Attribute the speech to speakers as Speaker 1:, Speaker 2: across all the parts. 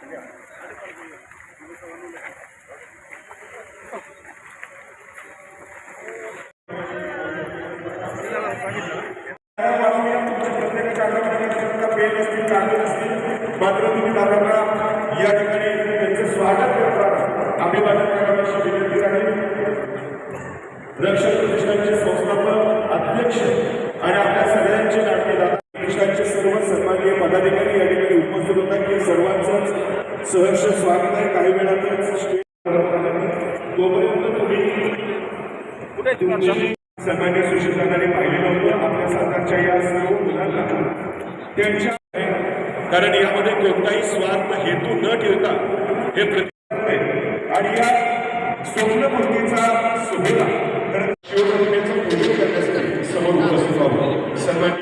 Speaker 1: मात्र तुम्ही दादांना या ठिकाणी त्यांचे स्वागत करताना अभिवादन करावयाची विनंती आहे. रक्षक प्रतिष्ठानचे संस्थापक अध्यक्ष आणि आपल्या सगळ्यांचे लाडके दादा प्रतिष्ठानचे सर्व सन्माननीय पदाधिकारी या ठिकाणी उपस्थित होतात की सर्वांचं सहर्ष स्वागत आहे. काही वेळातच तोपर्यंत तुम्ही सन्मान्य सुशील दादांनी पाहिलेलं होतं आपल्या सरकारच्या या सर्व मुलांना त्यांच्या, कारण यामध्ये कोणताही स्वार्थ हेतू न ठेवता हे प्रतिष्ठान आणि या स्वप्नपूर्तीचा सोहळा शिवप्रतिमेचं पूजन करण्यासाठी समोर उपस्थित आहोत. सन्मान्य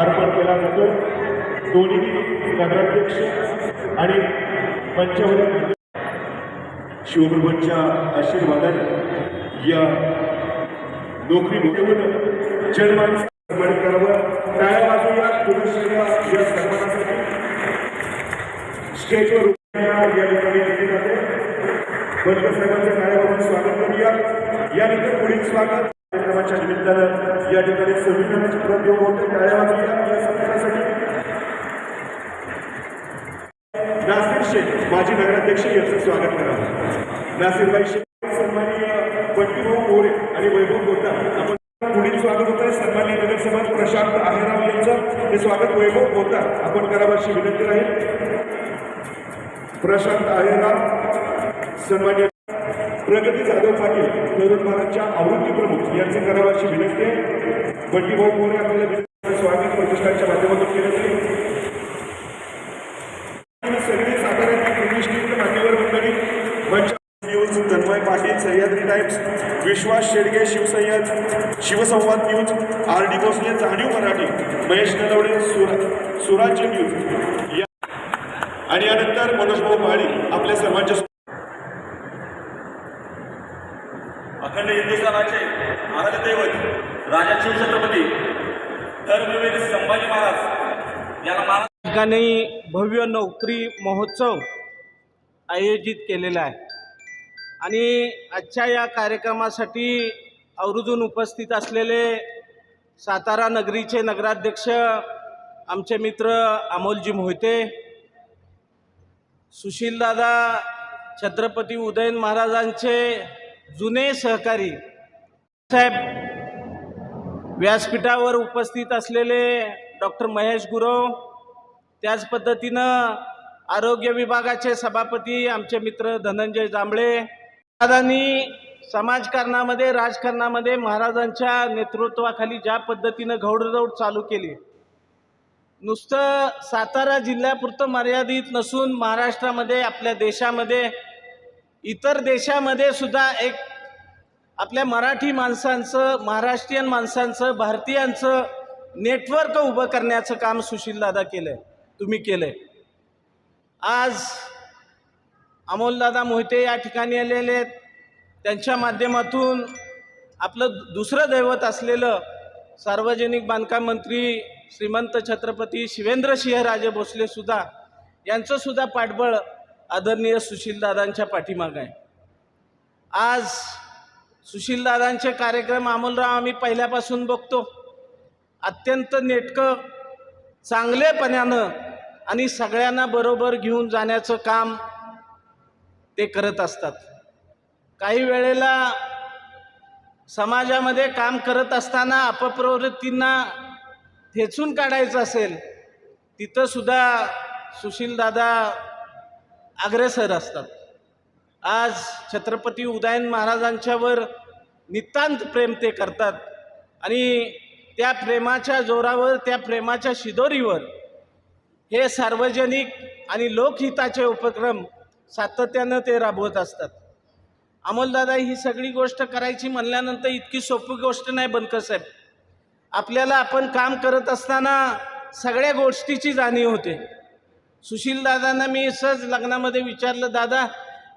Speaker 1: अर्पण केला जातो. दोन्ही नगराध्यक्ष आणि पंचवटी शिवप्रभूंच्या आशीर्वादाने या नोकरी मिळवून जन्मान सन्मानित करावं. टाळ्या वाजवूया या सन्मानासाठी. स्टेजवर या ठिकाणी दिली जाते. बनकर साहेबांच्या टाळ्या वाजवून स्वागत करूया. यानंतर पुढील स्वागत कार्यक्रमाच्या निमित्तानं या ठिकाणी संविधानाची प्रयोग होते. टाळ्या वाजवूया या सन्मानासाठी. नासिर शेख माजी नगराध्यक्ष यांचं स्वागत करावं. नासिरबाई शेख, सन्माननीय बंटीभाऊ मोरे आणि वैभव पोद्दार. आपण पुढील स्वागत होत आहे सन्माननीय नगरसेवक प्रशांत आहेराव यांचं. हे स्वागत वैभव पोद्दार आपण करावं अशी विनंती राहील. प्रशांत आहेराव, सन्माननीय प्रगती जाधव पाटील तरुण भारतच्या आवृत्ती प्रमुख यांचे करावं अशी विनंती आहे. बंटीभाऊ मोरे आपल्याला स्वागत प्रतिष्ठानच्या माध्यमातून केलं जाईल. सगळे साताऱ्यातील प्रतिष्ठित मान्यवर मंडळी Manch News, Tanmay Patil Sahyadri Times, Vishwas Shedge Shivsahyad, Shivsamvad News, R D Bhosale Janiv Marathi, Mahesh Nalawade सुराज्य न्यूज आणि यानंतर मनोजभाऊ माळी आपल्या सर्वांच्या
Speaker 2: अखंड हिंदुस्थानाचे आराध्य दैवत राजा शिवछत्रपती धर्मवीर संभाजी महाराज याला
Speaker 3: ठिकाणी भव्य नोकरी महोत्सव आयोजित केलेला आहे आणि आजच्या या कार्यक्रमासाठी आवर्जून उपस्थित असलेले सातारा नगरीचे नगराध्यक्ष आमचे मित्र अमोलजी मोहिते, सुशीलदादा छत्रपती उदयन महाराजांचे जुने सहकारी साहेब, व्यासपीठावर उपस्थित असलेले डॉक्टर महेश गुरव, त्याच पद्धतीनं आरोग्य विभागाचे सभापती आमचे मित्र धनंजय जांभळे. दादांनी समाजकारणामध्ये राजकारणामध्ये महाराजांच्या नेतृत्वाखाली ज्या पद्धतीनं घौडदौड चालू केली, नुसतं सातारा जिल्ह्यापुरतं मर्यादित नसून महाराष्ट्रामध्ये, आपल्या देशामध्ये, इतर देशामध्ये सुद्धा एक आपल्या मराठी माणसांचं, महाराष्ट्रीयन माणसांचं, भारतीयांचं नेटवर्क उभं करण्याचं काम सुशीलदादा केलं आहे, तुम्ही केलं आहे. आज अमोलदादा मोहिते या ठिकाणी आलेले आहेत. त्यांच्या माध्यमातून आपलं दुसरं दैवत असलेलं सार्वजनिक बांधकाम मंत्री श्रीमंत छत्रपती शिवेंद्रसिंहराजे भोसलेसुद्धा यांचंसुद्धा पाठबळ आदरणीय सुशीलदादांच्या पाठीमागं आहे. आज सुशीलदादांचे कार्यक्रम अमोलराव आम्ही पहिल्यापासून बघतो. अत्यंत नेटकं, चांगलेपणानं आणि सगळ्यांना बरोबर घेऊन जाण्याचं काम ते करत असतात. काही वेळेला समाजामध्ये काम करत असताना अपप्रवृत्तींना ठेचून काढायचं असेल, तिथंसुद्धा सुशीलदादा अग्रेसर असतात. आज छत्रपती उदयन महाराजांच्यावर नितांत प्रेम ते करतात आणि त्या प्रेमाच्या जोरावर, त्या प्रेमाच्या शिदोरीवर हे सार्वजनिक आणि लोकहिताचे उपक्रम सातत्यानं ते राबवत असतात. अमोलदादा, ही सगळी गोष्ट करायची म्हणल्यानंतर इतकी सोपी गोष्ट नाही बनकर साहेब. आपल्याला आपण काम करत असताना सगळ्या गोष्टीची जाणीव होते. सुशीलदादांना मी सहज लग्नामध्ये विचारलं, दादा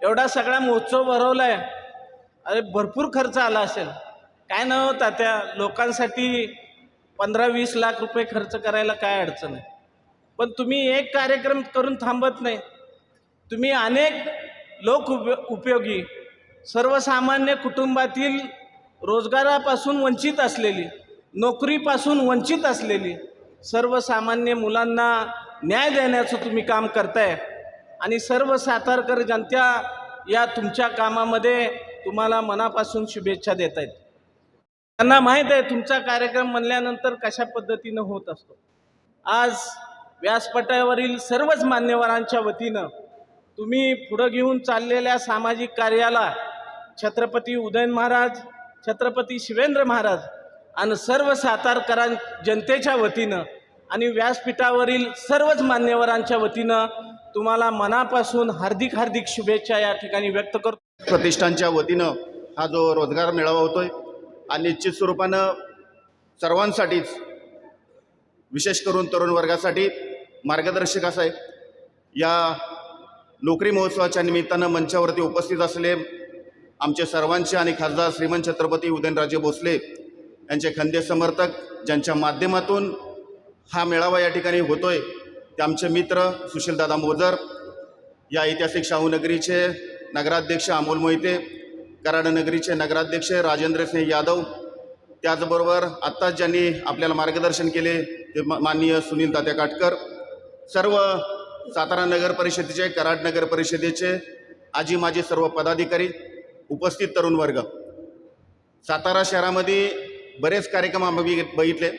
Speaker 3: एवढा सगळा महोत्सव भरवला आहे, अरे भरपूर खर्च आला असेल. काय नव्हता, त्या लोकांसाठी 15-20 लाख रुपये खर्च करायला काय अडचण आहे, पण तुम्ही एक कार्यक्रम करून थांबत नाही. तुम्ही अनेक लोक उपयोगी सर्वसामान्य कुटुंबातील रोजगारापासून वंचित असलेली, नोकरीपासून वंचित असलेली सर्वसामान्य मुलांना न्याय देण्याचं तुम्ही काम करताय आणि सर्व सातारकर जनता या तुमच्या कामामध्ये तुम्हाला मनापासून शुभेच्छा देत आहेत. त्यांना माहीत आहे तुमचा कार्यक्रम म्हणल्यानंतर कशा पद्धतीनं होत असतो. आज व्यासपीठावरील सर्वच मान्यवरांच्या वतीनं तुम्ही पुढं घेऊन चाललेल्या सामाजिक कार्याला छत्रपती उदयन महाराज, छत्रपती शिवेंद्र महाराज आणि सर्व सातारकरां जनतेच्या वतीनं आणि व्यासपीठावरील सर्वच मान्यवरांच्या वतीनं तुम्हाला मनापासून हार्दिक हार्दिक शुभेच्छा या ठिकाणी व्यक्त करतो.
Speaker 4: प्रतिष्ठानच्या वतीनं हा जो रोजगार मेळावा होतोय हा निश्चित स्वरूपानं सर्वांसाठीच, विशेष करून तरुण वर्गासाठी मार्गदर्शक असा आहे. या नोकरी महोत्सवाच्या निमित्तानं मंचावरती उपस्थित असलेले आमचे सर्वांचे आणि खासदार श्रीमंत छत्रपती उदयनराजे भोसले यांचे खंदे समर्थक, ज्यांच्या माध्यमातून हा मेळावा या ठिकाणी होतोय, ते आमचे मित्र सुशीलदादा मोजर, या ऐतिहासिक शाहूनगरीचे नगराध्यक्ष अमोल मोहिते, कराड नगरीचे नगराध्यक्ष राजेंद्रसिंह यादव, त्याचबरोबर आत्ताच ज्यांनी आपल्याला मार्गदर्शन केले ते माननीय सुनील तात्या काटकर, सर्व सातारा नगर परिषदेचे, कराड नगर परिषदेचे आजी माजी सर्व पदाधिकारी, उपस्थित तरुण वर्ग. सातारा शहरामध्ये बरेच कार्यक्रम आम्ही बघितले,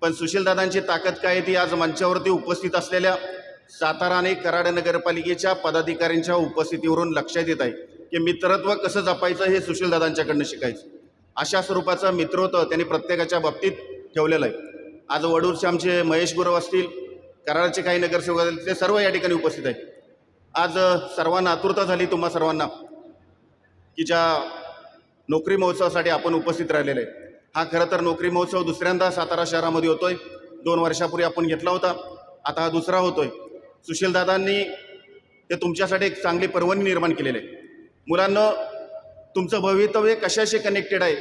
Speaker 4: पण सुशीलदादांची ताकद काय ती आज मंचावरती उपस्थित असलेल्या सातारा आणि कराड नगरपालिकेच्या पदाधिकाऱ्यांच्या उपस्थितीवरून लक्षात येत आहे की मित्रत्व कसं जपायचं हे सुशीलदादांच्याकडनं शिकायचं. अशा स्वरूपाचं मित्रत्व त्यांनी प्रत्येकाच्या बाबतीत ठेवलेलं आहे. आज वडूरचे आमचे महेश गुरव असतील, कराडचे काही नगरसेवक असतील, ते सर्व या ठिकाणी उपस्थित आहेत. आज सर्वांना आतुरता झाली तुम्हा सर्वांना की ज्या नोकरी महोत्सवासाठी आपण उपस्थित राहिलेले आहे. हा खरं तर नोकरी महोत्सव दुसऱ्यांदा सातारा शहरामध्ये होतोय. 2 वर्षापूर्वी आपण घेतला होता, आता हा दुसरा होतोय. सुशीलदादांनी ते तुमच्यासाठी एक चांगली पर्वणी निर्माण केलेली आहे. मुलांना तुमचं भवितव्य कशाशी कनेक्टेड आहे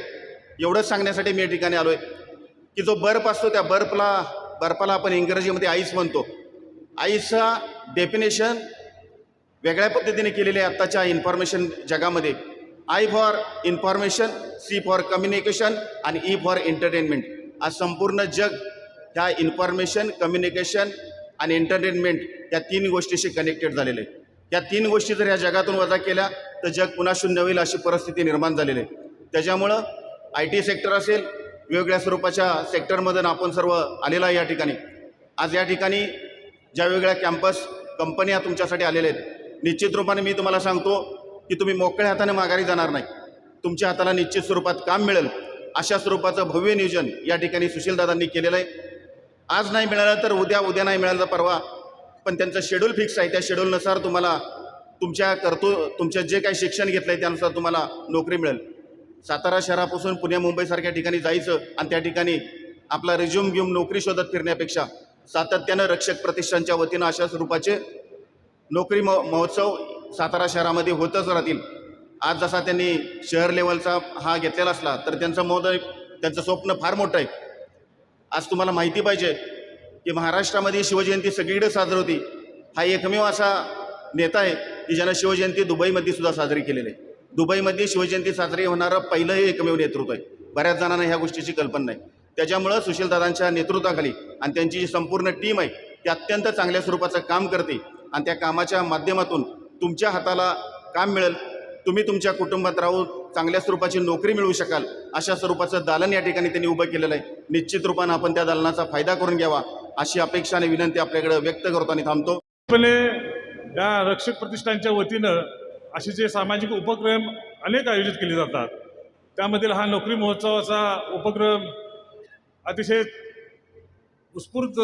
Speaker 4: एवढंच सांगण्यासाठी मी या ठिकाणी आलो आहे की जो बर्फ असतो त्या बर्फाला आपण इंग्रजीमध्ये आईस म्हणतो. आईसचा डेफिनेशन वेगळ्या पद्धतीने केलेले आहे आत्ताच्या इन्फॉर्मेशन जगामध्ये. I for information, C for communication आणि ई फॉर एंटरटेनमेंट. आज संपूर्ण जग ह्या इन्फॉर्मेशन, कम्युनिकेशन आणि एंटरटेनमेंट या 3 गोष्टीशी कनेक्टेड झालेले आहे. या 3 गोष्टी जर ह्या जगातून वजा केल्या तर जग पुन्हा शून्य होईल अशी परिस्थिती निर्माण झालेली आहे. त्याच्यामुळं IT सेक्टर असेल, वेगवेगळ्या स्वरूपाच्या सेक्टरमधून आपण सर्व आलेला आहे या ठिकाणी. आज या ठिकाणी ज्या वेगवेगळ्या कॅम्पस कंपन्या तुमच्यासाठी आलेल्या आहेत, निश्चित रूपाने मी तुम्हाला सांगतो की तुम्ही मोकळ्या हाताने माघारी जाणार नाही. तुमच्या हाताला निश्चित स्वरूपात काम मिळेल अशा स्वरूपाचं भव्य नियोजन या ठिकाणी सुशीलदादांनी केलेलं आहे. आज नाही मिळालं तर उद्या नाही मिळालं तर परवा, पण त्यांचं शेड्यूल फिक्स आहे. त्या शेड्यूलनुसार तुम्हाला तुमच्या जे काही शिक्षण घेतलं आहे त्यानुसार तुम्हाला नोकरी मिळेल. सातारा शहरापासून पुणे मुंबईसारख्या ठिकाणी जायचं आणि त्या ठिकाणी आपला रिझ्यूम घेऊन नोकरी शोधत फिरण्यापेक्षा सातत्यानं रक्षक प्रतिष्ठानच्या वतीनं अशा स्वरूपाचे नोकरी महोत्सव सातारा शहरामध्ये होतच राहतील. आज जसा त्यांनी शहर लेवलचा हा घेतलेला असला तर त्यांचं स्वप्न फार मोठं आहे. आज तुम्हाला माहिती पाहिजे की महाराष्ट्रामध्ये शिवजयंती सगळीकडे साजरी होती. हा एकमेव असा नेता आहे की ज्यानं शिवजयंती दुबईमध्ये सुद्धा साजरी केलेली आहे. दुबईमध्ये शिवजयंती साजरी होणारं पहिलं हे एकमेव नेतृत्व आहे. बऱ्याच जणांना ह्या गोष्टीची कल्पना नाही. त्याच्यामुळं सुशीलदादांच्या नेतृत्वाखाली आणि त्यांची जी संपूर्ण टीम आहे ती अत्यंत चांगल्या स्वरूपाचं काम करते आणि त्या कामाच्या माध्यमातून तुमच्या हाताला काम मिळेल, तुम्ही तुमच्या कुटुंबात राहून चांगल्या स्वरूपाची नोकरी मिळवू शकाल अशा स्वरूपाचं दालन या ठिकाणी त्यांनी उभं केलेलं आहे. निश्चित रूपानं आपण त्या दालनाचा फायदा करून घ्यावा अशी अपेक्षा आणि विनंती आपल्याकडे व्यक्त करतो आणि थांबतो.
Speaker 5: या रक्षक प्रतिष्ठानच्या वतीनं असे जे सामाजिक उपक्रम अनेक आयोजित केले जातात, त्यामधील हा नोकरी महोत्सवाचा उपक्रम अतिशय उत्स्फूर्त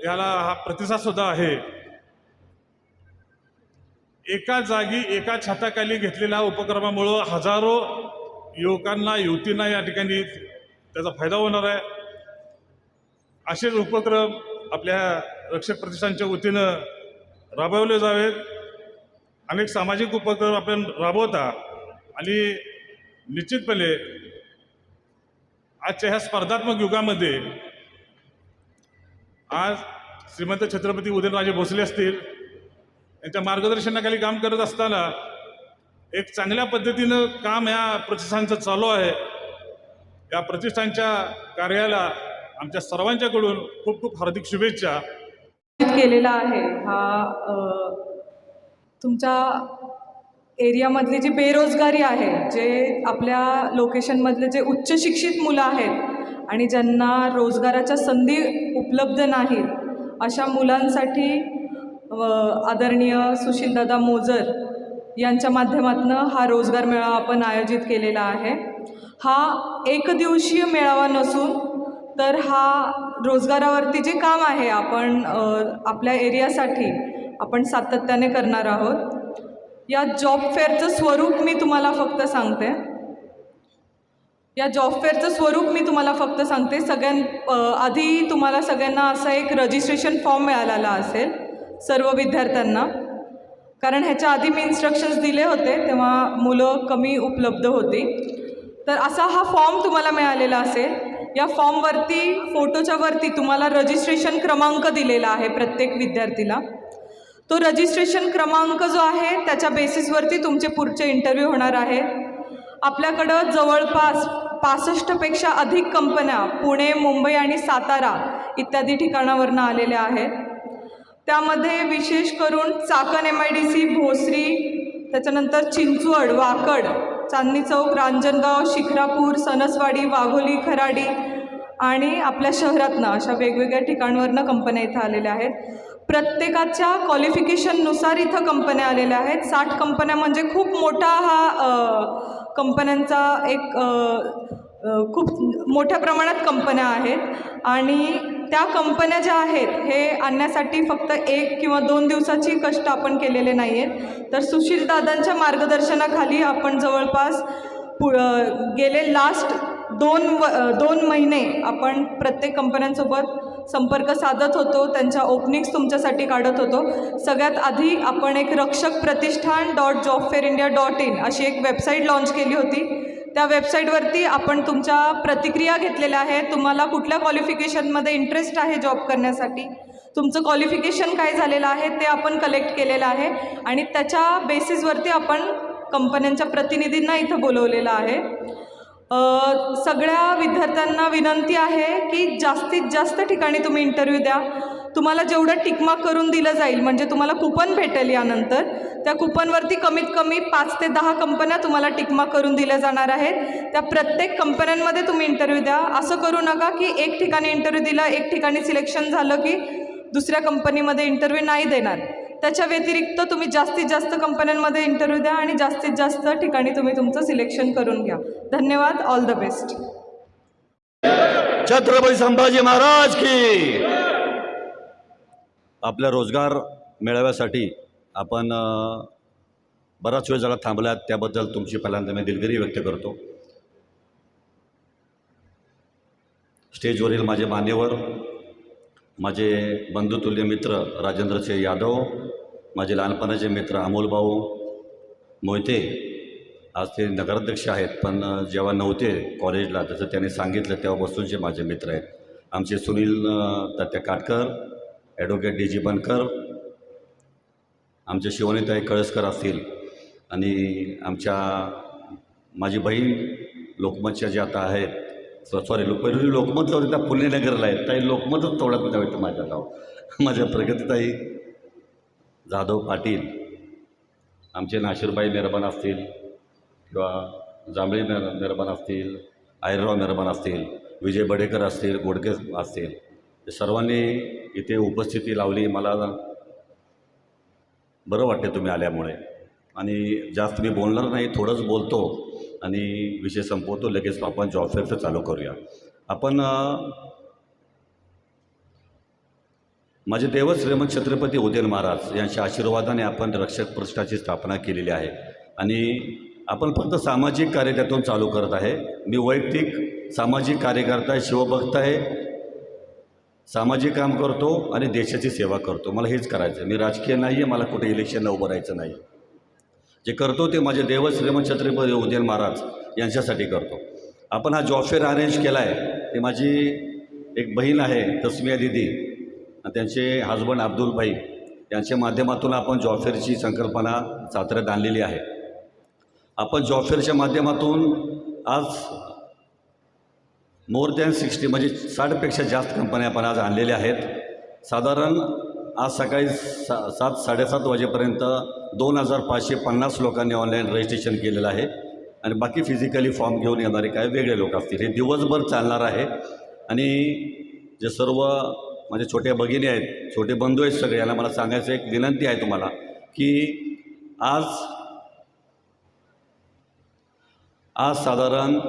Speaker 5: ह्याला हा प्रतिसादसुद्धा आहे. एका जागी एका छताखाली घेतलेल्या उपक्रमामुळं हजारो युवकांना युवतींना या ठिकाणी त्याचा फायदा होणार आहे. असेच उपक्रम आपल्या रक्षक प्रतिष्ठानच्या वतीनं राबवले जावेत. अनेक सामाजिक उपक्रम आपण राबवता आणि निश्चितपणे आजच्या ह्या स्पर्धात्मक युगामध्ये आज श्रीमंत छत्रपती उदयनराजे भोसले असतील, यांच्या मार्गदर्शनाखाली काम करत असताना एक चांगल्या पद्धतीनं काम ह्या प्रतिष्ठानचं चालू आहे. या प्रतिष्ठानच्या कार्याला आमच्या सर्वांच्याकडून खूप खूप हार्दिक शुभेच्छा.
Speaker 6: केलेला आहे हा तुमच्या एरियामधली जी बेरोजगारी आहे, जे आपल्या लोकेशनमधले जे उच्च शिक्षित मुलं आहेत आणि ज्यांना रोजगाराच्या संधी उपलब्ध नाहीत, अशा मुलांसाठी आदरणीय सुशीलदादा मोजर यांच्या माध्यमातून हा रोजगार मेळावा आपण आयोजित केलेला आहे. हा एकदिवसीय मेळावा नसून तर हा रोजगारावरती जे काम आहे आपण आपल्या एरियासाठी आपण सातत्याने करणार आहोत. या जॉब फेअरचं स्वरूप मी तुम्हाला फक्त सांगते. आधी तुम्हाला सगळ्यांना असा एक रजिस्ट्रेशन फॉर्म मिळालेला असेल सर्व विद्यार्थ्यांना, कारण ह्याच्या आधी मी इन्स्ट्रक्शन्स दिले होते तेव्हा मुलं कमी उपलब्ध होती. तर असा हा फॉर्म तुम्हाला मिळालेला असेल. या फॉर्मवरती फोटोच्या वरती तुम्हाला रजिस्ट्रेशन क्रमांक दिलेला आहे प्रत्येक विद्यार्थीला. तो रजिस्ट्रेशन क्रमांक जो आहे त्याच्या बेसिसवरती तुमचे पुढचे इंटरव्ह्यू होणार आहेत. आपल्याकडं जवळपास 65पेक्षा अधिक कंपन्या पुणे, मुंबई आणि सातारा इत्यादी ठिकाणावरून आलेल्या आहेत. त्यामध्ये विशेष करून चाकण MIDC, भोसरी, त्याच्यानंतर चिंचवड, वाकड, चांदणी चौक, रांजणगाव, शिखरापूर, सणसवाडी, वाघोली, खराडी आणि आपल्या शहरातनं अशा वेगवेगळ्या ठिकाणावरनं कंपन्या इथं आलेल्या आहेत. प्रत्येकाच्या क्वालिफिकेशननुसार इथं कंपन्या आलेल्या आहेत. 60 कंपन्या म्हणजे खूप मोठा हा कंपन्यांचा एक खूप मोठ्या प्रमाणात कंपन्या आहेत आणि त्या कंपन्या ज्या आहेत हे आणण्यासाठी फक्त 1 किंवा 2 दिवसाची कष्ट आपण केलेले नाही आहेत. तर सुशीलदादांच्या मार्गदर्शनाखाली आपण जवळपास गेले लास्ट 2 महिने आपण प्रत्येक कंपन्यांसोबत संपर्क साधत होतो, त्यांच्या ओपनिंग्स तुमच्यासाठी काढत होतो. सगळ्यात आधी आपण एक रक्षक प्रतिष्ठान .jobfairindia.in अशी एक वेबसाईट लॉन्च केली होती. त्या वेबसाईटवरती आपण तुमच्या प्रतिक्रिया घेतलेल्या आहेत. तुम्हाला कुठल्या क्वालिफिकेशनमध्ये इंटरेस्ट आहे जॉब करण्यासाठी, तुमचं क्वालिफिकेशन काय झालेलं आहे ते आपण कलेक्ट केलेलं आहे आणि त्याच्या बेसिसवरती आपण कंपन्यांच्या प्रतिनिधींना इथं बोलवलेलं आहे. सगळ्या विद्यार्थ्यांना विनंती आहे की जास्तीत जास्त ठिकाणी तुम्ही इंटरव्ह्यू द्या. तुम्हाला जेवढं टिकमार्क करून दिलं जाईल म्हणजे तुम्हाला कुपन भेटेल यानंतर, त्या कुपनवरती कमीत कमी 5 ते 10 कंपन्या तुम्हाला टिकमार्क करून दिल्या जाणार आहेत. त्या प्रत्येक कंपन्यांमध्ये तुम्ही इंटरव्ह्यू द्या. असं करू नका की एक ठिकाणी इंटरव्ह्यू दिला, एक ठिकाणी सिलेक्शन झालं की दुसऱ्या कंपनीमध्ये इंटरव्ह्यू नाही देणार. त्याच्या व्यतिरिक्त तुम्ही जास्तीत जास्त कंपन्यांमध्ये इंटरव्ह्यू द्या आणि जास्तीत जास्त ठिकाणी तुम्ही तुमचं सिलेक्शन करून घ्या. धन्यवाद. All the best.
Speaker 7: Chhatrapati Sambhaji Maharaj की. आपल्या रोजगार मेळाव्यासाठी आपण बराच वेळ झाला थांबलात, त्याबद्दल तुमची पहिल्यांदा मी दिलगिरी व्यक्त करतो. स्टेजवरील माझे मान्यवर, माझे बंधुतुल्य मित्र राजेंद्रचे यादव, माझे लहानपणाचे मित्र अमोलभाऊ मोहिते, आज ते नगराध्यक्ष आहेत पण जेव्हा नव्हते कॉलेजला जसं त्यांनी सांगितलं तेव्हापासूनचे माझे मित्र आहेत. आमचे सुनील तात्या काटकर, ॲडव्होकेट DG बनकर, आमच्या शिवनीताई कळसकर असतील आणि माझी बहीण लोकमतच्या ज्या आता आहेत, पहिली लोकमत होती त्या पुण्यनगरला आहेत, ताई लोकमतच तोडत नव्हतं माझं नाव. माझ्या प्रगतीताई जाधव पाटील, आमचे नाशिरबाई मेहरबान असतील किंवा जांभळी मेहरबान असतील, आयरराव मेहरबान असतील, विजय बडेकर असतील, गोडके असतील, सर्वांनी इथे उपस्थिती लावली. मला बरं वाटते तुम्ही आल्यामुळे. आणि जास्त मी बोलणार नाही, थोडंच बोलतो आणि विषय संपवतो. लगेच आपण जॉब फेअरचं चालू करूया. आपण माझे देवच श्रीमंत छत्रपती उदयन महाराज यांच्या आशीर्वादाने आपण रक्षक प्रतिष्ठानची स्थापना केलेली आहे आणि आपण फक्त सामाजिक कार्य त्यातून चालू करत आहे. मी वैयक्तिक सामाजिक कार्यकर्ता आहे, शिवभक्त आहे, सामाजिक काम करतो आणि देशाची सेवा करतो. मला हेच करायचं आहे. मी राजकीय नाही आहे, मला कुठे इलेक्शनला उभं राहायचं नाही. जे करतो ते माझे देव श्रीमंत छत्रपती उदयन महाराज यांच्यासाठी करतो. आपण हा जॉब फेअर अरेंज केला आहे ते माझी एक बहीण आहे तस्मिया दिदी, त्यांचे हजबंड अब्दुल भाई यांच्या माध्यमातून आपण जॉब फेअरची संकल्पना साताऱ्यात आणलेली आहे. आपण जॉब फेअरच्या माध्यमातून आज मोर दॅन 60 म्हणजे 60पेक्षा जास्त कंपन्या आपण आज आणलेल्या आहेत. साधारण आज सकाळी 7-7:30 वाजेपर्यंत 2550 लोकांनी ऑनलाईन रजिस्ट्रेशन केलेलं आहे आणि बाकी फिजिकली फॉर्म घेऊन येणारे काय वेगळे लोक असतील. हे दिवसभर चालणार आहे आणि जे सर्व माझे छोट्या भगिनी आहेत, छोटे बंधू आहेत सगळे, यांना मला सांगायचं एक विनंती आहे तुम्हाला की आज साधारण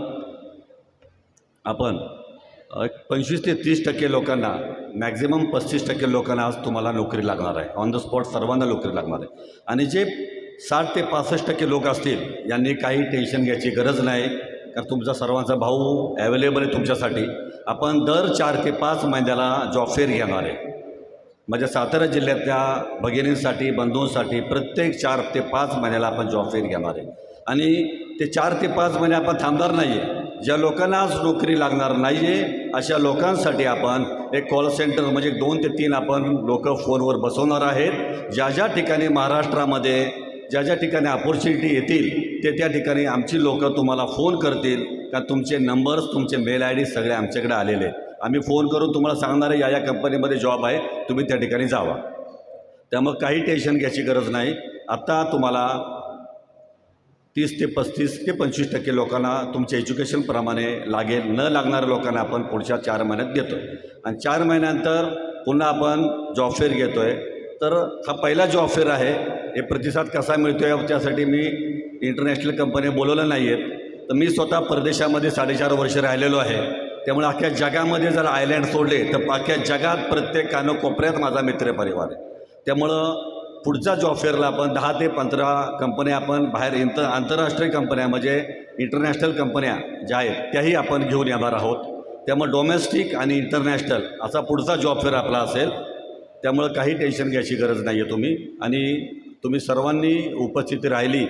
Speaker 7: आपण 25 ते 30% लोकांना, मॅक्झिमम 35% लोकांना आज तुम्हाला नोकरी लागणार आहे. ऑन द स्पॉट सर्वांना नोकरी लागणार आहे. आणि जे 60 ते 65% लोक असतील यांनी काही टेन्शन घ्यायची गरज नाही, कारण तुमचा सर्वांचा भाऊ ॲवेलेबल आहे तुमच्यासाठी. आपण दर 4 ते 5 महिन्याला जॉब फेअर घेणार आहे. माझ्या सातारा जिल्ह्यातल्या भगिनींसाठी, बंधूंसाठी प्रत्येक 4 ते 5 महिन्याला आपण जॉब फेअर घेणार आहे. आणि ते 4 ते 5 महिने आपण थांबणार नाही आहे. ज्या लोकांना आज नोकरी लागणार नाही आहे अशा लोकांसाठी आपण एक कॉल सेंटर म्हणजे 2 ते 3 आपण लोक फोनवर बसवणार आहेत. ज्या ज्या ठिकाणी महाराष्ट्रामध्ये ज्या ज्या ठिकाणी अपॉर्च्युनिटी येतील त्या ठिकाणी आमची लोक तुम्हाला फोन करतील, का तुमचे नंबर्स, तुमचे मेल ID सगळे आमच्याकडे आलेले आहेत. आम्ही फोन करून तुम्हाला सांगणार आहे या कंपनीमध्ये जॉब आहे, तुम्ही त्या ठिकाणी जावा. त्यामुळे काही टेन्शन घ्यायची गरज नाही. आत्ता तुम्हाला 30 ते 35 ते 25% लोकांना तुमच्या एज्युकेशनप्रमाणे लागेल. न लागणाऱ्या लोकांना आपण पुढच्या 4 महिन्यात देतो आहे आणि 4 महिन्यानंतर पुन्हा आपण जॉब फेअर घेतो आहे. तर हा पहिला जॉब फेअर आहे. हे प्रतिसाद कसा मिळतो आहे त्यासाठी मी इंटरनॅशनल कंपनी बोलवलं नाही आहेत. तर मी स्वतः परदेशामध्ये 4.5 वर्ष राहिलेलो आहे. त्यामुळे अख्ख्या जगामध्ये जर आयलँड सोडले तर अख्ख्या जगात प्रत्येक कानकोपऱ्यात माझा मित्रपरिवार आहे. त्यामुळं पुढच्या जॉब फेअरला आपण 10 ते 15 कंपन्या आपण बाहेर आंतरराष्ट्रीय कंपन्या म्हणजे इंटरनॅशनल कंपन्या ज्या आहेत त्याही आपण घेऊन येणार आहोत. त्यामुळे डोमेस्टिक आणि इंटरनॅशनल असा पुढचा जॉब फेअर आपला असेल. त्यामुळं काही टेन्शन घ्यायची गरज नाही आहे तुम्ही. आणि तुम्ही सर्वांनी उपस्थिती राहिली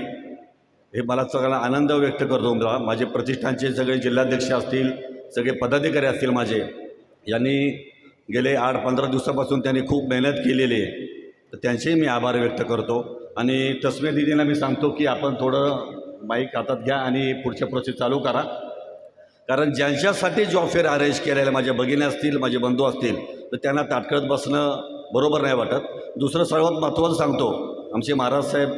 Speaker 7: हे मला सगळ्यांना आनंद व्यक्त करतो. माझे प्रतिष्ठानचे सगळे जिल्हाध्यक्ष असतील, सगळे पदाधिकारी असतील माझे, यांनी गेले 8-15 दिवसापासून त्यांनी खूप मेहनत केलेली आहे. तर त्यांचेही मी आभार व्यक्त करतो. आणि तस्मे दिदींना मी सांगतो की आपण थोडं माईक हातात घ्या आणि पुढच्या प्रोसेस चालू करा. कारण ज्यांच्यासाठी जॉब फेअर अरेंज केलेलं माझ्या भगिनी असतील, माझे बंधू असतील, तर त्यांना ताटकळत बसणं बरोबर नाही वाटत. दुसरं सर्वात महत्त्वाचं सांगतो, आमचे महाराज साहेब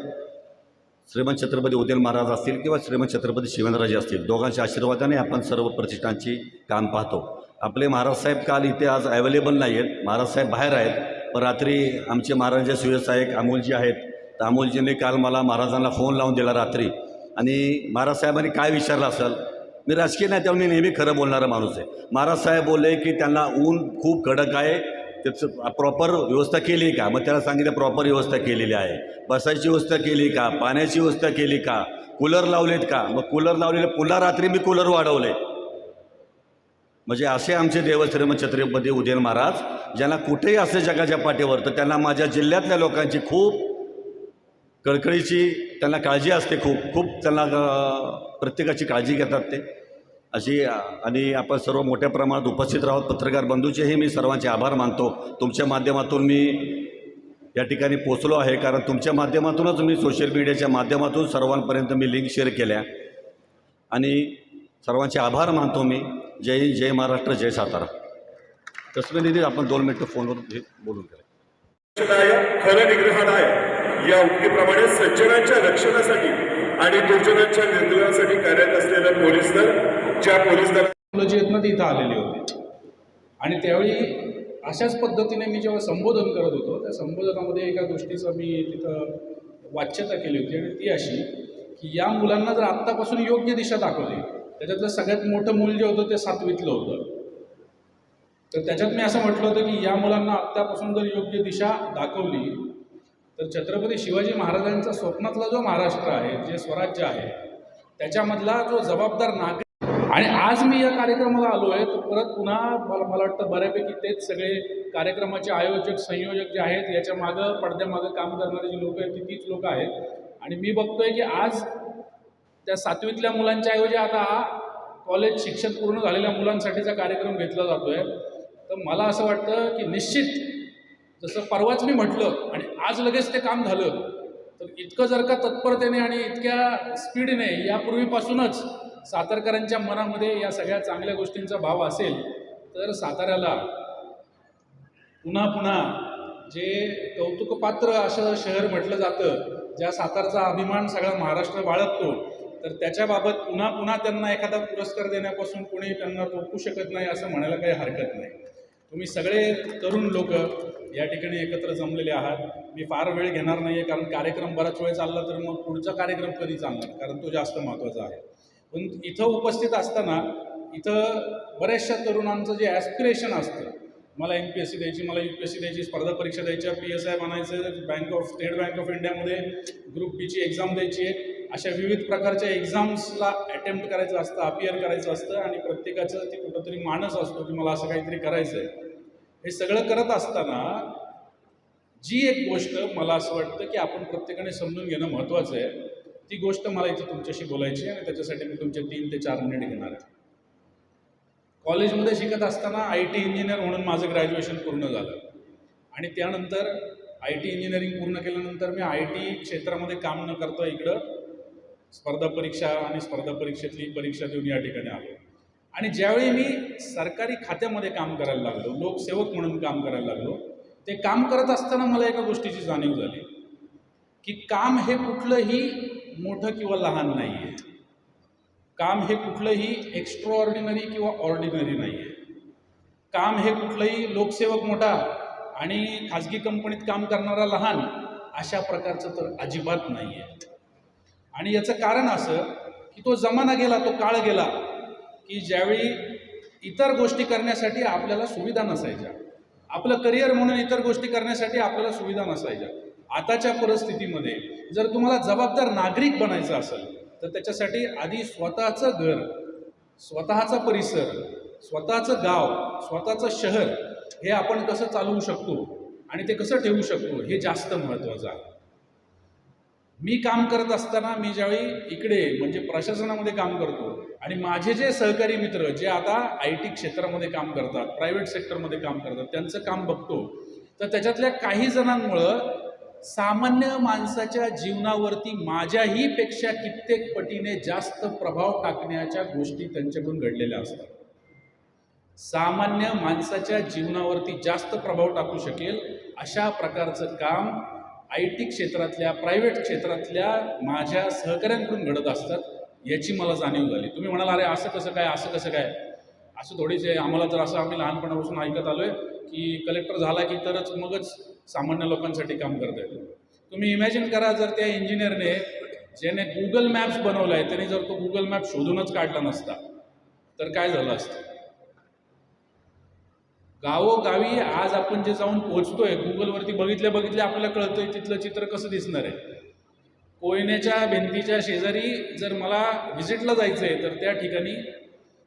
Speaker 7: श्रीमंत छत्रपती उदयन महाराज असतील किंवा श्रीमंत छत्रपती शिवेंद्रराजे असतील, दोघांच्या आशीर्वादाने आपण सर्व प्रतिष्ठानची काम पाहतो. आपले महाराज साहेब काल इथे आज अवेलेबल नाही आहेत, महाराज साहेब बाहेर आहेत. पण रात्री आमचे महाराज सुयसहायक अमोलजी आहेत, तर अमोलजींनी काल मला महाराजांना फोन लावून दिला रात्री. आणि महाराज साहेबांनी काय विचारलं असेल, मी राजकीय नाही त्यामुळे मी नेहमी खरं बोलणारा माणूस आहे. महाराज साहेब बोलले की त्यांना ऊन खूप कडक आहे, त्याचं प्रॉपर व्यवस्था केली का? मग त्याला सांगितलं प्रॉपर व्यवस्था केलेली आहे. बसायची व्यवस्था केली का? पाण्याची व्यवस्था केली का? कूलर लावलेत का? मग कूलर लावलेले, पुन्हा रात्री मी कूलर वाढवले. म्हणजे असे आमचे देवस्थान छत्रपती उदयन महाराज, ज्यांना कुठेही असे जगाच्या पाठीवर, तर त्यांना माझ्या जिल्ह्यातल्या लोकांची खूप कळकळीची त्यांना काळजी असते. खूप त्यांना प्रत्येकाची काळजी घेतात ते अशी. आणि आपण सर्व मोठ्या प्रमाणात उपस्थित राहत पत्रकार बंधूचेही मी सर्वांचे आभार मानतो. तुमच्या माध्यमातून मी या ठिकाणी पोचलो आहे, कारण तुमच्या माध्यमातूनच मी सोशल मीडियाच्या माध्यमातून सर्वांपर्यंत मी लिंक शेअर केल्या. आणि सर्वांचे आभार मानतो मी. जय हिंद, जय महाराष्ट्र, जय सातारा. तस्मे दिदी आपण 2 मिनिटं फोनवर बोलून केलं.
Speaker 1: खरं निग्रहणाय या उक्तीप्रमाणे सज्जनांच्या रक्षणासाठी आणि दुर्जनांच्या निर्मूलनासाठी कार्यरत असलेलं पोलीस दल, ज्या पोलीस दल
Speaker 8: मुलं जी आहेत ना ती इथं आलेली होती. आणि त्यावेळी अशाच पद्धतीने मी जेव्हा संबोधन करत होतो, त्या संबोधनामध्ये एका गोष्टीचं मी तिथं वाच्यता केली होती. आणि ती अशी की या मुलांना जर आत्तापासून योग्य दिशा दाखवली, त्याच्यातलं सगळ्यात मोठं मूल जे होतं ते 7वीतलं होतं. तर त्याच्यात मी असं म्हटलं होतं की या मुलांना आत्तापासून जर योग्य दिशा दाखवली तर छत्रपती शिवाजी महाराजांचा स्वप्नातला जो महाराष्ट्र आहे, जे स्वराज्य आहे, त्याच्यामधला जो जबाबदार नागरिक. आणि आज मी या कार्यक्रमाला आलो आहे, तर परत पुन्हा मला वाटतं बऱ्यापैकी तेच सगळे कार्यक्रमाचे आयोजक, संयोजक जे आहेत, याच्या मागं पडद्यामागं काम करणारे जी लोक आहेत ती तीच लोक आहेत. आणि मी बघतोय की आज त्या 7वीतल्या मुलांच्या ऐवजी आता कॉलेज शिक्षण पूर्ण झालेल्या मुलांसाठीचा कार्यक्रम घेतला जातो आहे. तर मला असं वाटतं की निश्चित जसं परवाच मी म्हटलं आणि आज लगेच ते काम झालं, तर इतकं जर का तत्परतेने आणि इतक्या स्पीडने यापूर्वीपासूनच सातारकरांच्या मनामध्ये या सगळ्या चांगल्या गोष्टींचा भाव असेल, तर साताऱ्याला पुन्हा पुन्हा जे कौतुकपात्र असं शहर म्हटलं जातं, ज्या सातारचा अभिमान सगळा महाराष्ट्र बाळगतो, तर त्याच्याबाबत पुन्हा पुन्हा त्यांना एखादा पुरस्कार देण्यापासून कोणी त्यांना रोखू शकत नाही असं म्हणायला काही हरकत नाही. तुम्ही सगळे तरुण लोक या ठिकाणी एकत्र जमलेले आहात. मी फार वेळ घेणार नाही आहे, कारण कार्यक्रम बराच वेळ चालला तर मग पुढचा कार्यक्रम कधी चालणार, कारण तो जास्त महत्त्वाचा आहे. पण इथं उपस्थित असताना इथं बऱ्याचशा तरुणांचं जे ॲस्पिरेशन असतं, मला MPSC द्यायची, मला UPSC द्यायची, स्पर्धा परीक्षा द्यायच्या, PSI बनायचं, स्टेट बँक ऑफ इंडियामध्ये ग्रुप बीची एक्झाम द्यायची आहे, अशा विविध प्रकारच्या एक्झाम्सला अटेम्प्ट करायचं असतं, अपियर करायचं असतं आणि प्रत्येकाचं ते कुठंतरी मानस असतो की मला असं काहीतरी करायचं आहे. हे सगळं करत असताना जी एक गोष्ट मला असं वाटतं की आपण प्रत्येकाने समजून घेणं महत्त्वाचं आहे, ती गोष्ट मला इथं तुमच्याशी बोलायची आहे आणि त्याच्यासाठी मी तुमचे 3 ते 4 मिनिट घेणार आहे. कॉलेजमध्ये शिकत असताना IT इंजिनियर म्हणून माझं ग्रॅज्युएशन पूर्ण झालं आणि त्यानंतर IT इंजिनिअरिंग पूर्ण केल्यानंतर मी IT क्षेत्रामध्ये काम न करता इकडं स्पर्धा परीक्षा आणि स्पर्धा परीक्षेतली परीक्षा देऊन या ठिकाणी आलो. आणि ज्यावेळी मी सरकारी खात्यामध्ये काम करायला लागलो, लोकसेवक म्हणून काम करायला लागलो, ते काम करत असताना मला एका गोष्टीची जाणीव झाली की काम हे कुठलंही मोठं किंवा लहान नाही आहे. काम हे कुठलंही एक्स्ट्रा ऑर्डिनरी किंवा ऑर्डिनरी नाही आहे. काम हे कुठलंही लोकसेवक मोठा आणि खाजगी कंपनीत काम करणारा लहान अशा प्रकारचं तर अजिबात नाही आहे. आणि याचं कारण असं की तो जमाना गेला, तो काळ गेला की ज्यावेळी इतर गोष्टी करण्यासाठी आपल्याला सुविधा नसायच्या, आपलं करिअर म्हणून इतर गोष्टी करण्यासाठी आपल्याला सुविधा नसायच्या. आताच्या परिस्थितीमध्ये जर तुम्हाला जबाबदार नागरिक बनायचं असेल तर त्याच्यासाठी आधी स्वतःचं घर, स्वतःचा परिसर, स्वतःचं गाव, स्वतःचं शहर हे आपण कसं चालवू शकतो आणि ते कसं ठेवू शकतो हे जास्त महत्त्वाचं आहे. मी काम करत असताना मी ज्यावेळी इकडे म्हणजे प्रशासनामध्ये काम करतो आणि माझे जे सहकारी मित्र जे आता IT क्षेत्रामध्ये काम करतात, प्रायव्हेट सेक्टरमध्ये काम करतात, त्यांचं काम बघतो, तर त्याच्यातल्या काही जणांमुळं सामान्य माणसाच्या जीवनावरती माझ्याही पेक्षा कित्येक पटीने जास्त प्रभाव टाकण्याच्या गोष्टी त्यांच्याकडून घडलेल्या असतात. सामान्य माणसाच्या जीवनावरती जास्त प्रभाव टाकू शकेल अशा प्रकारचं काम IT क्षेत्रातल्या, प्रायव्हेट क्षेत्रातल्या माझ्या सहकाऱ्यांकडून घडत असतात, याची मला जाणीव झाली. तुम्ही म्हणाल अरे असं कसं काय, असं कसं काय, असं थोडीच आहे. आम्हाला तर असं आम्ही लहानपणापासून ऐकत आलो आहे की कलेक्टर झाला की तरच मगच सामान्य लोकांसाठी काम करता येतं. तुम्ही इमॅजिन करा, जर त्या इंजिनियरने ज्याने गुगल मॅप्स बनवला आहे त्याने जर तो गुगल मॅप शोधूनच काढला नसता तर काय झालं असतं. गावोगावी आज आपण जे जाऊन पोहोचतोय, गुगलवरती बघितल्या बघितल्या आपल्याला कळतंय तिथलं चित्र कसं दिसणार आहे. कोयनेच्या भिंतीच्या शेजारी जर मला व्हिजिटला जायचं आहे तर त्या ठिकाणी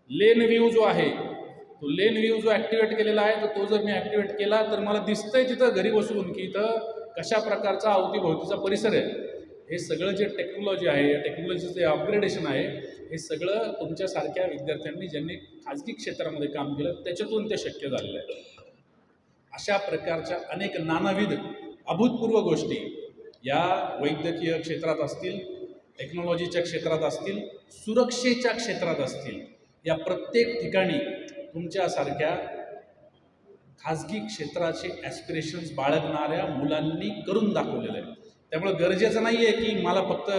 Speaker 8: लेन व्ह्यू जो आहे, तो लेन व्ह्यू जो ॲक्टिवेट केलेला आहे तर तो जर मी ॲक्टिवेट केला तर मला दिसतंय तिथं घरी बसून की इथं कशा प्रकारचा अवतीभोवतीचा परिसर आहे. हे सगळं जे टेक्नॉलॉजी आहे, या टेक्नॉलॉजीचं जे अपग्रेडेशन आहे, हे सगळं तुमच्यासारख्या विद्यार्थ्यांनी ज्यांनी खाजगी क्षेत्रामध्ये काम केलं त्याच्यातून ते शक्य झालेलं आहे. अशा प्रकारच्या अनेक नानाविध अभूतपूर्व गोष्टी या वैद्यकीय क्षेत्रात असतील, टेक्नॉलॉजीच्या क्षेत्रात असतील, सुरक्षेच्या क्षेत्रात असतील, या प्रत्येक ठिकाणी तुमच्यासारख्या खाजगी क्षेत्राचे ॲस्पिरेशन्स बाळगणाऱ्या मुलांनी करून दाखवलेलं आहे. त्यामुळे गरजेचं नाही आहे की मला फक्त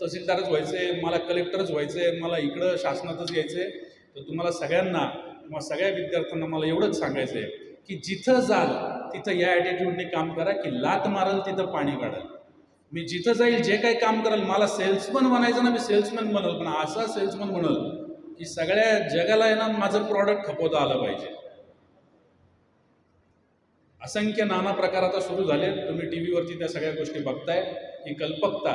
Speaker 8: तहसीलदारच व्हायचं आहे, मला कलेक्टरच व्हायचं आहे, मला इकडं शासनातच यायचं आहे. तर तुम्हाला सगळ्यांना किंवा सगळ्या विद्यार्थ्यांना मला एवढंच सांगायचं आहे की जिथं जाल तिथं या ॲटिट्यूडने काम करा की लात मारल तिथं पाणी काढाल. मी जिथं जाईल जे काही काम कराल, मला सेल्समन बनायचं ना, मी सेल्समन बनल, पण असा सेल्समन बनल की सगळ्या जगाला आहे ना माझं प्रॉडक्ट खपवता आलं पाहिजे. असंख्य नाना प्रकार आता सुरू झाले, तुम्ही टी व्हीवरती त्या सगळ्या गोष्टी बघताय. ही कल्पकता,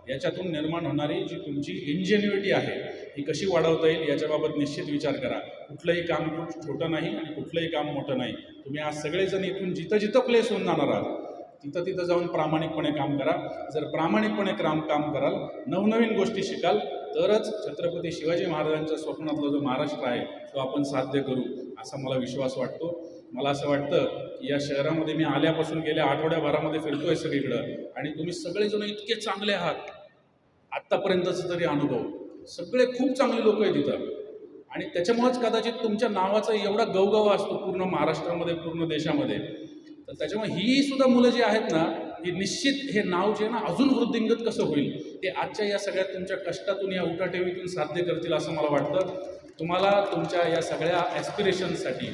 Speaker 8: याच्यातून निर्माण होणारी जी तुमची इंजेन्युइटी आहे ही कशी वाढवता येईल याच्याबाबत निश्चित विचार करा. कुठलंही काम छोटं नाही आणि कुठलंही काम मोठं नाही. तुम्ही आज सगळेजण इथून जिथं जिथं प्लेस होऊन जाणार आहात तिथं तिथं जाऊन प्रामाणिकपणे काम करा. जर प्रामाणिकपणे काम कराल, नवनवीन गोष्टी शिकाल, तरच छत्रपती शिवाजी महाराजांच्या स्वप्नातला जो महाराष्ट्र आहे तो आपण साध्य करू असा मला विश्वास वाटतो. मला असं वाटतं की या शहरामध्ये मी आल्यापासून गेल्या आठवड्याभरामध्ये फिरतोय सगळीकडं आणि तुम्ही सगळेजण इतके चांगले आहात. आत्तापर्यंतचा तरी अनुभव सगळे खूप चांगले लोक आहेत इथं आणि त्याच्यामुळेच कदाचित तुमच्या नावाचा एवढा गवगवा असतो पूर्ण महाराष्ट्रामध्ये, पूर्ण देशामध्ये. तर त्याच्यामुळे ही सुद्धा मुलं जी आहेत ना, ही निश्चित हे नाव जे आहे ना अजून वृद्धिंगत कसं होईल ते आजच्या या सगळ्या तुमच्या कष्टातून, या उठाठेवीतून साध्य करतील असं मला वाटतं. तुम्हाला तुमच्या या सगळ्या ॲस्पिरेशन्ससाठी,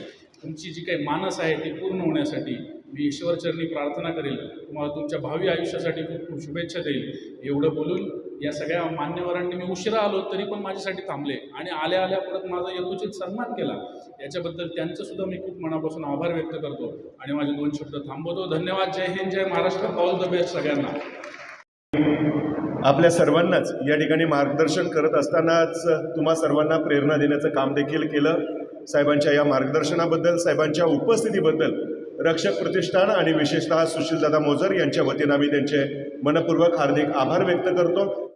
Speaker 8: तुमची जी काही मानस आहे ती पूर्ण होण्यासाठी मी ईश्वरचरणी प्रार्थना करेल. तुम्हाला तुमच्या भावी आयुष्यासाठी खूप खूप शुभेच्छा देईल. एवढं बोलून या सगळ्या मान्यवरांनी, मी उशिरा आलो तरी पण माझ्यासाठी थांबले आणि आल्या आल्या परत माझा यथोचित सन्मान केला, याच्याबद्दल त्यांचंसुद्धा मी खूप मनापासून आभार व्यक्त करतो आणि माझे 2 शब्द थांबवतो. धन्यवाद. जय हिंद, जय महाराष्ट्र. ऑल द बेस्ट सगळ्यांना.
Speaker 1: आपल्या सर्वांनाच या ठिकाणी मार्गदर्शन करत असतानाच तुम्हा सर्वांना प्रेरणा देण्याचं काम देखील केलं. साहेबांच्या या मार्गदर्शनाबद्दल, साहेबांच्या उपस्थितीबद्दल रक्षक प्रतिष्ठान आणि विशेषतः सुशीलदादा मोजर यांच्या वतीनं आम्ही त्यांचे मनपूर्वक हार्दिक आभार व्यक्त करतो.